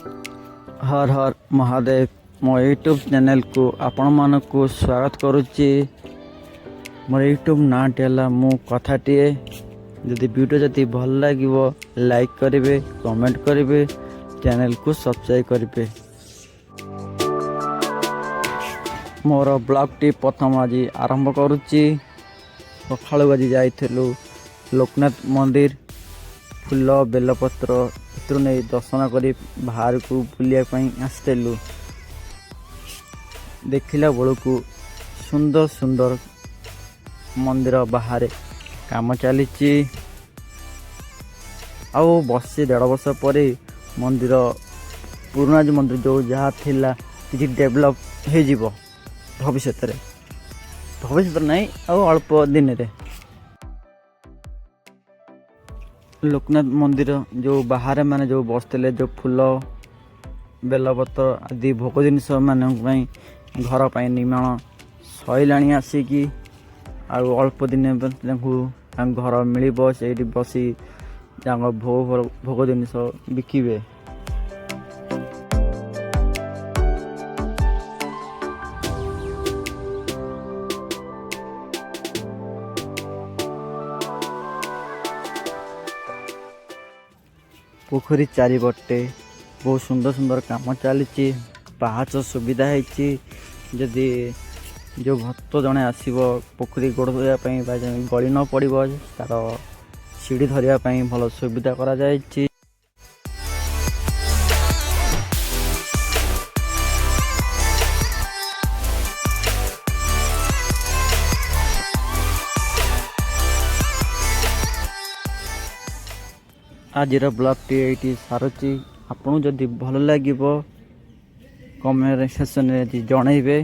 हर हर महादेव मो YouTube channel को आपण मानक स्वागत करुच्ची। मोर यूट्यूब नाटी है मु कथाटीए। जदि वीडियो जदि भल लगे लाइक करेंगे, कमेंट करेंगे, चैनल को सब्सक्राइब करेंगे। मोर ब्लॉग टी प्रथम आज आरंभ करुच्ची। सकाळु आज जाइलु लोकनाथ मंदिर, फूल बेलपत्र नहीं दर्शन कर बाहर को बुलायापी आसलु। देखला बेलू सुंदर सुंदर मंदिर बाहर काम चली बस 1.5 वर्ष पर मंदिर पुराना जो मंदिर जो जहाँ थिला कि डेभलप हो भविष्य नहीं अल्प दिन रे। लोकनाथ मंदिर जो बाहर माने जो बसते जो फूल बेलपत्र आदि भोग जिनस मान घर पर निर्माण सैलाणी आसिकी अल्प दिन घर मिल से बसी भोग जिनस बिकिबे। पोखरी चारिपटे बहुत सुंदर सुंदर काम चली। पाहाच सुविधा है जदि जो भक्त जड़े आसब पोखरी गोड़ापी गली न पड़ तार सीढ़ी धरवाई भल सुविधा करा जायछि। आज ब्लॉग टी ये सारुची। आपको जदि भल लगे कमेंट सेक्शन में जनइबे।